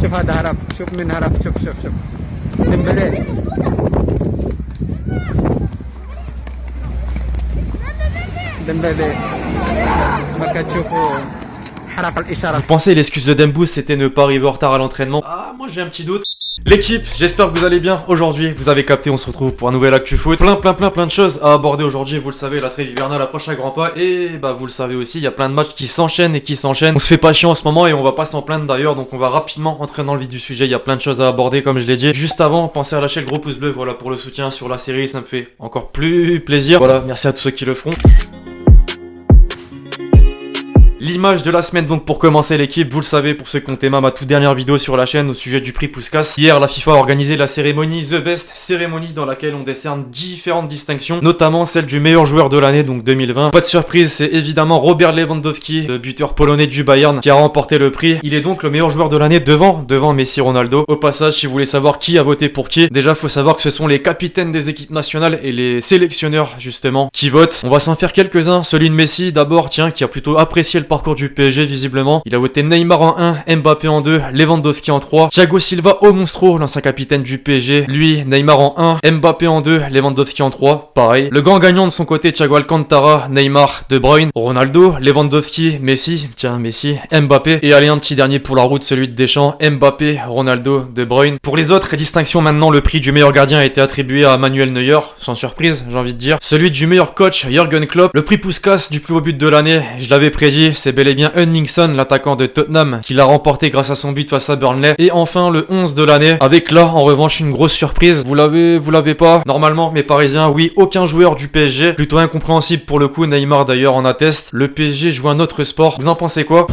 شوف هذا هرب شوف من هرب شوف ديمبلي ما كتشوفوا حرق الإشارة. Vous pensez l'excuse de Dembouz c'était ne pas arriver en retard à l'entraînement? Ah, moi j'ai un petit doute. L'équipe, j'espère que vous allez bien. Aujourd'hui, vous avez capté, on se retrouve pour un nouvel Actu Foot. Plein de choses à aborder aujourd'hui. Vous le savez, la trêve hivernale approche à grands pas. Et bah vous le savez aussi, il y a plein de matchs qui s'enchaînent. On se fait pas chier en ce moment et on va pas s'en plaindre d'ailleurs. Donc on va rapidement entrer dans le vif du sujet. Il y a plein de choses à aborder comme je l'ai dit. Juste avant, pensez à lâcher le gros pouce bleu, voilà, pour le soutien sur la série. Ça me fait encore plus plaisir. Voilà, merci à tous ceux qui le feront. L'image de la semaine donc pour commencer l'équipe, vous le savez pour ceux qui ont aimé ma toute dernière vidéo sur la chaîne au sujet du prix Puskas. Hier la FIFA a organisé la cérémonie The Best, cérémonie dans laquelle on décerne différentes distinctions, notamment celle du meilleur joueur de l'année donc 2020. Pas de surprise, c'est évidemment Robert Lewandowski, le buteur polonais du Bayern qui a remporté le prix. Il est donc le meilleur joueur de l'année devant Messi, Ronaldo. Au passage, si vous voulez savoir qui a voté pour qui, déjà faut savoir que ce sont les capitaines des équipes nationales et les sélectionneurs justement qui votent. On va s'en faire quelques-uns. Celui de Messi d'abord, tiens, qui a plutôt apprécié le parcours du PSG visiblement. Il a voté Neymar en 1, Mbappé en 2, Lewandowski en 3, Thiago Silva au monstro, l'ancien capitaine du PSG. Lui, Neymar en 1, Mbappé en 2, Lewandowski en 3, pareil. Le grand gagnant de son côté, Thiago Alcantara, Neymar, De Bruyne, Ronaldo, Lewandowski, Messi, tiens Messi, Mbappé. Et allez un petit dernier pour la route, celui de Deschamps, Mbappé, Ronaldo, De Bruyne. Pour les autres distinctions maintenant, le prix du meilleur gardien a été attribué à Manuel Neuer, sans surprise j'ai envie de dire. Celui du meilleur coach, Jürgen Klopp. Le prix Puskas du plus beau but de l'année, je l'avais prédit, c'est bel et bien Henningsen, l'attaquant de Tottenham, qui l'a remporté grâce à son but face à Burnley. Et enfin le 11 de l'année, avec là en revanche une grosse surprise. Vous l'avez pas? Normalement mes Parisiens, oui, aucun joueur du PSG. Plutôt incompréhensible pour le coup, Neymar d'ailleurs en atteste. Le PSG joue un autre sport, vous en pensez quoi?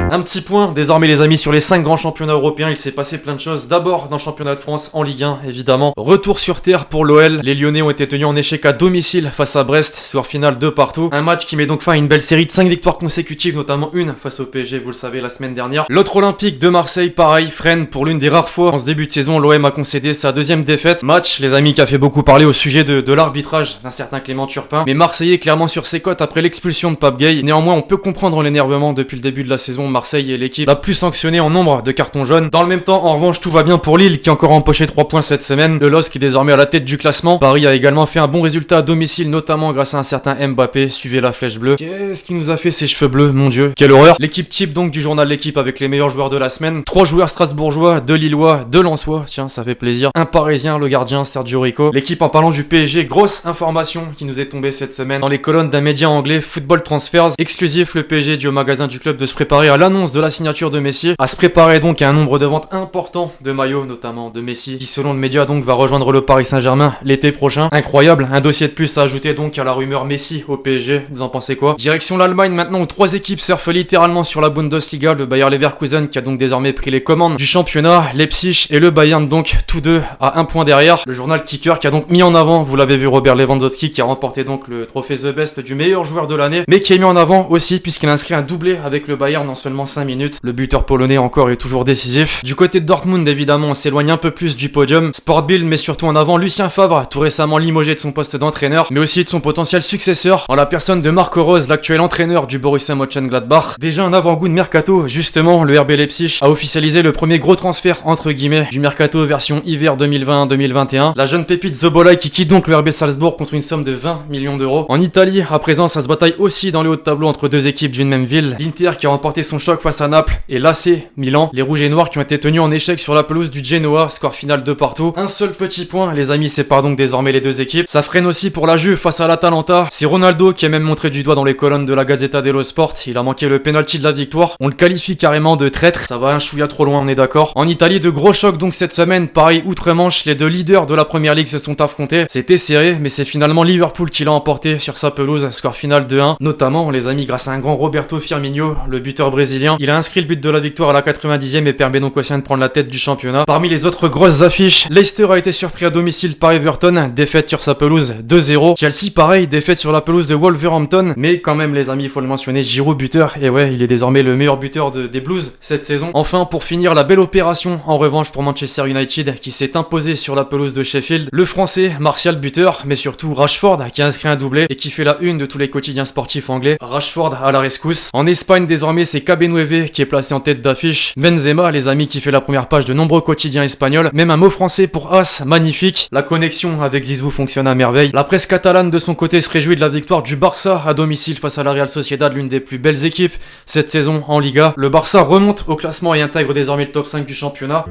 Un petit point, désormais les amis, sur les 5 grands championnats européens, il s'est passé plein de choses. D'abord dans le championnat de France, en Ligue 1 évidemment. Retour sur terre pour l'OL, les Lyonnais ont été tenus en échec à domicile face à Brest, score final 2 partout. Un match qui met donc fin à une belle série de 5 victoires consécutives, notamment une face au PSG, vous le savez, la semaine dernière. L'autre Olympique de Marseille, pareil, freine pour l'une des rares fois en ce début de saison, l'OM a concédé sa deuxième défaite. Match, les amis, qui a fait beaucoup parler au sujet de l'arbitrage d'un certain Clément Turpin. Mais Marseillais clairement sur ses côtes après l'expulsion de Pape Gueye. Néanmoins, on peut comprendre l'énervement depuis le début de la saison. Marseille est l'équipe la plus sanctionnée en nombre de cartons jaunes. Dans le même temps, en revanche, tout va bien pour Lille qui a encore empoché 3 points cette semaine. Le LOSC est désormais à la tête du classement. Paris a également fait un bon résultat à domicile, notamment grâce à un certain Mbappé. Suivez la flèche bleue. Qu'est-ce qui nous a fait ces cheveux bleus, mon dieu, quelle horreur. L'équipe type donc du journal L'équipe avec les meilleurs joueurs de la semaine. 3 joueurs strasbourgeois, 2 lillois, 2 lensois, tiens ça fait plaisir. Un parisien, le gardien Sergio Rico. L'équipe en parlant du PSG, grosse information qui nous est tombée cette semaine dans les colonnes d'un média anglais, Football Transfers. Exclusif, le PSG dit au magasin du club de se préparer à l'annonce de la signature de Messi, à se préparer donc à un nombre de ventes important de maillots, notamment de Messi, qui selon le média donc va rejoindre le Paris Saint-Germain l'été prochain. Incroyable, un dossier de plus à ajouter donc à la rumeur Messi au PSG, vous en pensez quoi? Direction l'Allemagne maintenant où 3 équipes surfent littéralement sur la Bundesliga, le Bayer Leverkusen qui a donc désormais pris les commandes du championnat, Leipzig et le Bayern donc tous deux à 1 point derrière. Le journal Kicker qui a donc mis en avant, vous l'avez vu, Robert Lewandowski qui a remporté donc le trophée The Best du meilleur joueur de l'année, mais qui est mis en avant aussi puisqu'il a inscrit un doublé avec le Bayern en seulement 5 minutes. Le buteur polonais encore est toujours décisif. Du côté de Dortmund évidemment on s'éloigne un peu plus du podium. Sport Bild met surtout en avant Lucien Favre, tout récemment limogé de son poste d'entraîneur, mais aussi de son potentiel successeur en la personne de Marco Rose, l'actuel entraîneur du Borussia Mönchengladbach. Déjà un avant-goût de mercato, justement le RB Leipzig a officialisé le premier gros transfert entre guillemets du mercato version hiver 2020-2021. La jeune pépite Zobolay qui quitte donc le RB Salzbourg contre une somme de 20 millions d'euros. En Italie, à présent ça se bataille aussi dans le haut de tableau entre 2 équipes d'une même ville. L'Inter qui a remporté son choc face à Naples et l'AC Milan, les rouges et noirs qui ont été tenus en échec sur la pelouse du Genoa, score final 2 partout. Un seul petit point, les amis, sépare donc désormais les 2 équipes. Ça freine aussi pour la Juve face à l'Atalanta. C'est Ronaldo qui est même montré du doigt dans les colonnes de la Gazzetta dello Sport. Il a manqué le penalty de la victoire. On le qualifie carrément de traître. Ça va un chouïa trop loin, on est d'accord. En Italie, de gros chocs donc cette semaine. Pareil, outre-Manche, les 2 leaders de la première ligue se sont affrontés. C'était serré, mais c'est finalement Liverpool qui l'a emporté sur sa pelouse, score final 2-1. Notamment, les amis, grâce à un grand Roberto Firmino, le buteur brésilien. Il a inscrit le but de la victoire à la 90e et permet donc aussi de prendre la tête du championnat. Parmi les autres grosses affiches, Leicester a été surpris à domicile par Everton, défaite sur sa pelouse 2-0. Chelsea pareil, défaite sur la pelouse de Wolverhampton, mais quand même les amis, il faut le mentionner, Giroud buteur, et ouais, il est désormais le meilleur buteur des Blues cette saison. Enfin, pour finir, la belle opération en revanche pour Manchester United qui s'est imposé sur la pelouse de Sheffield. Le français, Martial buteur, mais surtout Rashford qui a inscrit un doublé et qui fait la une de tous les quotidiens sportifs anglais. Rashford à la rescousse. En Espagne désormais, c'est KB Cabenueve qui est placé en tête d'affiche. Benzema, les amis, qui fait la première page de nombreux quotidiens espagnols. Même un mot français pour As, magnifique. La connexion avec Zizou fonctionne à merveille. La presse catalane de son côté se réjouit de la victoire du Barça à domicile face à la Real Sociedad, l'une des plus belles équipes cette saison en Liga. Le Barça remonte au classement et intègre désormais le top 5 du championnat.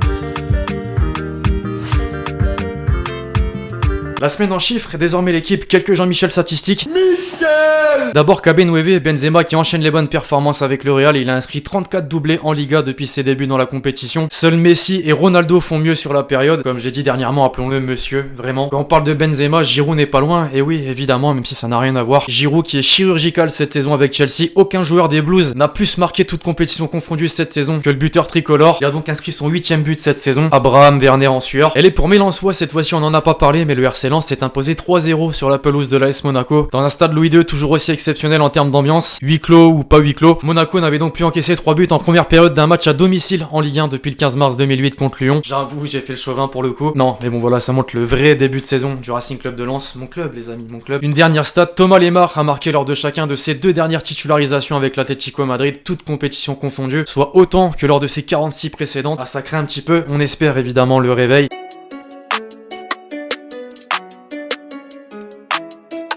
La semaine en chiffres, désormais l'équipe, quelques Jean-Michel statistiques. D'abord Cabenueve, Benzema qui enchaîne les bonnes performances avec le Real, il a inscrit 34 doublés en Liga depuis ses débuts dans la compétition. Seuls Messi et Ronaldo font mieux sur la période. Comme j'ai dit dernièrement, appelons-le monsieur, vraiment. Quand on parle de Benzema, Giroud n'est pas loin, et oui, évidemment, même si ça n'a rien à voir. Giroud qui est chirurgical cette saison avec Chelsea, aucun joueur des Blues n'a plus marqué toute compétition confondue cette saison que le buteur tricolore. Il a donc inscrit son 8ème but cette saison. Abraham Werner en sueur. Elle est pour Mélençois cette fois-ci, on n'en a pas parlé, mais le RC Lens s'est imposé 3-0 sur la pelouse de l'AS Monaco. Dans un stade Louis II toujours aussi exceptionnel en termes d'ambiance, huis clos ou pas huis clos. Monaco n'avait donc plus encaissé 3 buts en première période d'un match à domicile en Ligue 1 depuis le 15 mars 2008 contre Lyon. J'avoue, j'ai fait le chauvin pour le coup. Non, mais bon voilà, ça montre le vrai début de saison du Racing Club de Lens. Mon club les amis, mon club. Une dernière stat, Thomas Lemar a marqué lors de chacun de ses 2 dernières titularisations avec l'Atlético Madrid, toutes compétitions confondues, soit autant que lors de ses 46 précédentes. Ah, ça craint un petit peu, on espère évidemment le réveil.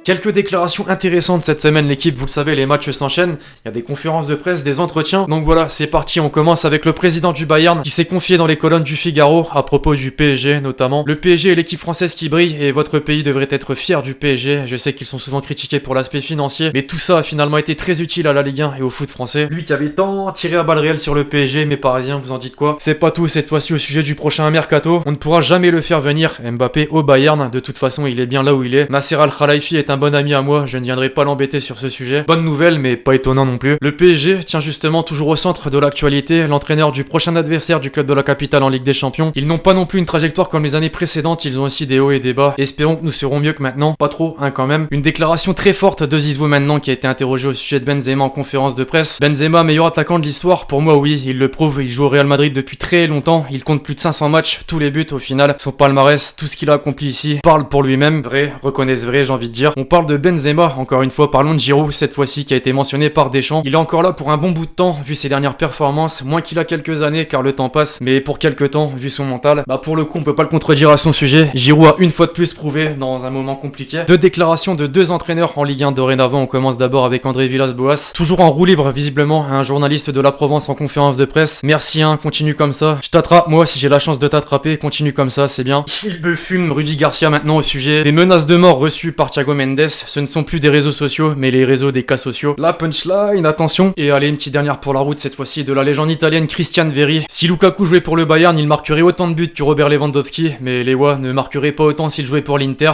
Quelques déclarations intéressantes cette semaine, l'équipe, vous le savez, les matchs s'enchaînent, il y a des conférences de presse, des entretiens, donc voilà, c'est parti, on commence avec le président du Bayern qui s'est confié dans les colonnes du Figaro à propos du PSG notamment. Le PSG est l'équipe française qui brille et votre pays devrait être fier du PSG, je sais qu'ils sont souvent critiqués pour l'aspect financier, mais tout ça a finalement été très utile à la Ligue 1 et au foot français. Lui qui avait tant tiré à balles réelles sur le PSG, mes parisiens, vous en dites quoi? C'est pas tout cette fois-ci au sujet du prochain mercato, on ne pourra jamais le faire venir, Mbappé au Bayern, de toute façon il est bien là où il est. Nasser Al-Khelaifi est un bon ami à moi, je ne viendrai pas l'embêter sur ce sujet. Bonne nouvelle, mais pas étonnant non plus. Le PSG tient justement toujours au centre de l'actualité, l'entraîneur du prochain adversaire du club de la capitale en Ligue des Champions. Ils n'ont pas non plus une trajectoire comme les années précédentes, ils ont aussi des hauts et des bas. Espérons que nous serons mieux que maintenant, pas trop, hein quand même. Une déclaration très forte de Zizou maintenant qui a été interrogé au sujet de Benzema en conférence de presse. Benzema, meilleur attaquant de l'histoire, pour moi oui, il le prouve, il joue au Real Madrid depuis très longtemps, il compte plus de 500 matchs, tous les buts au final, son palmarès, tout ce qu'il a accompli ici, parle pour lui-même, vrai, reconnaissent vrai j'ai envie de dire. On parle de Benzema, encore une fois, parlons de Giroud cette fois-ci qui a été mentionné par Deschamps. Il est encore là pour un bon bout de temps vu ses dernières performances, moins qu'il a quelques années car le temps passe, mais pour quelques temps vu son mental, bah pour le coup on peut pas le contredire à son sujet. Giroud a une fois de plus prouvé dans un moment compliqué. 2 déclarations de 2 entraîneurs en Ligue 1 dorénavant, on commence d'abord avec André Villas-Boas, toujours en roue libre visiblement, un journaliste de la Provence en conférence de presse. Merci hein, continue comme ça, je t'attrape moi si j'ai la chance de t'attraper, continue comme ça, c'est bien. Il me fume Rudy Garcia maintenant au sujet des menaces de mort reçues par Thiago Mendes, ce ne sont plus des réseaux sociaux mais les réseaux des cas sociaux. La punchline, attention. Et allez, une petite dernière pour la route cette fois-ci de la légende italienne Christian Vieri. Si Lukaku jouait pour le Bayern, il marquerait autant de buts que Robert Lewandowski, mais Lewa ne marquerait pas autant s'il jouait pour l'Inter.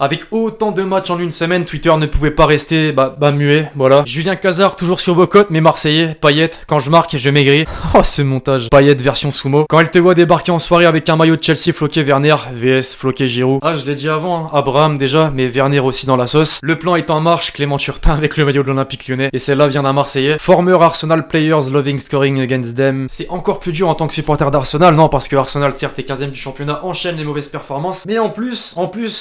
Avec autant de matchs en une semaine, Twitter ne pouvait pas rester muet, voilà. Julien Cazard, toujours sur vos côtes, mais Marseillais, Payet, quand je marque, je maigris. Oh, ce montage. Payet version sumo. Quand elle te voit débarquer en soirée avec un maillot de Chelsea floqué Werner, VS floqué Giroud. Ah, je l'ai dit avant, hein. Abraham déjà, mais Werner aussi dans la sauce. Le plan est en marche, Clément Turpin avec le maillot de l'Olympique Lyonnais, et celle-là vient d'un Marseillais. Former Arsenal players loving scoring against them. C'est encore plus dur en tant que supporter d'Arsenal, non, parce que Arsenal, certes, est 15ème du championnat, enchaîne les mauvaises performances, mais en plus,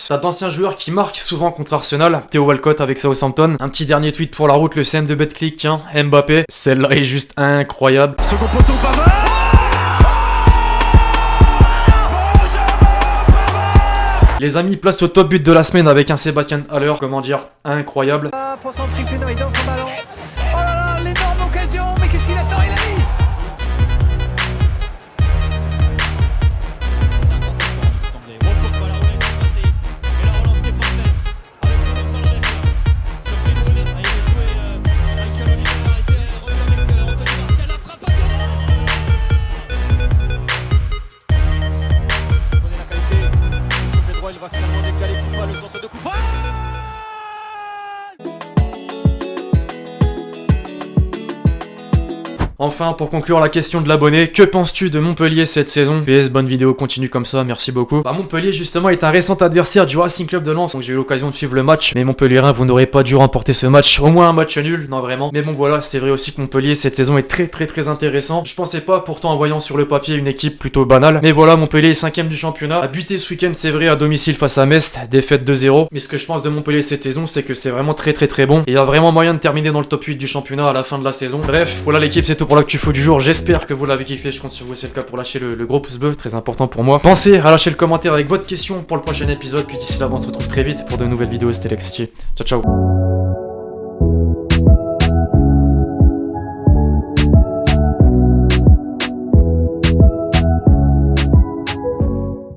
t'as d'anciens joueurs qui marquent souvent contre Arsenal, Theo Walcott avec Southampton. Un petit dernier tweet pour la route, le CM de BetClick, tiens, Mbappé, celle-là est juste incroyable. Second poteau, Pavard. Les amis, place au top but de la semaine avec un Sébastien Haller, comment dire, incroyable. Pour son triple, il danse son ballon. Oh là là, l'énorme occasion, mais qu'est-ce qu'il attend, il a mis. Il va finalement décaler Koufa, le centre de Koufa. Enfin, pour conclure la question de l'abonné, que penses-tu de Montpellier cette saison? PS, bonne vidéo, continue comme ça, merci beaucoup. Bah, Montpellier, justement, est un récent adversaire du Racing Club de Lens, donc j'ai eu l'occasion de suivre le match. Mais Montpellierin, vous n'aurez pas dû remporter ce match, au moins un match nul, non vraiment. Mais bon, voilà, c'est vrai aussi que Montpellier, cette saison est très intéressant. Je pensais pas, pourtant, en voyant sur le papier une équipe plutôt banale. Mais voilà, Montpellier est 5ème du championnat, a buté ce week-end, c'est vrai, à domicile face à Metz, défaite 2-0. Mais ce que je pense de Montpellier cette saison, c'est que c'est vraiment très bon. Et il y a vraiment moyen de terminer dans le top 8 du championnat à la fin de la saison. Bref, voilà l'équipe, c'est tout pour l'actu faux du jour. J'espère que vous l'avez kiffé, je compte sur vous, c'est le cas, pour lâcher le gros pouce bleu, très important pour moi. Pensez à lâcher le commentaire avec votre question pour le prochain épisode, puis d'ici là, on se retrouve très vite pour de nouvelles vidéos. C'était Lexity. Ciao ciao.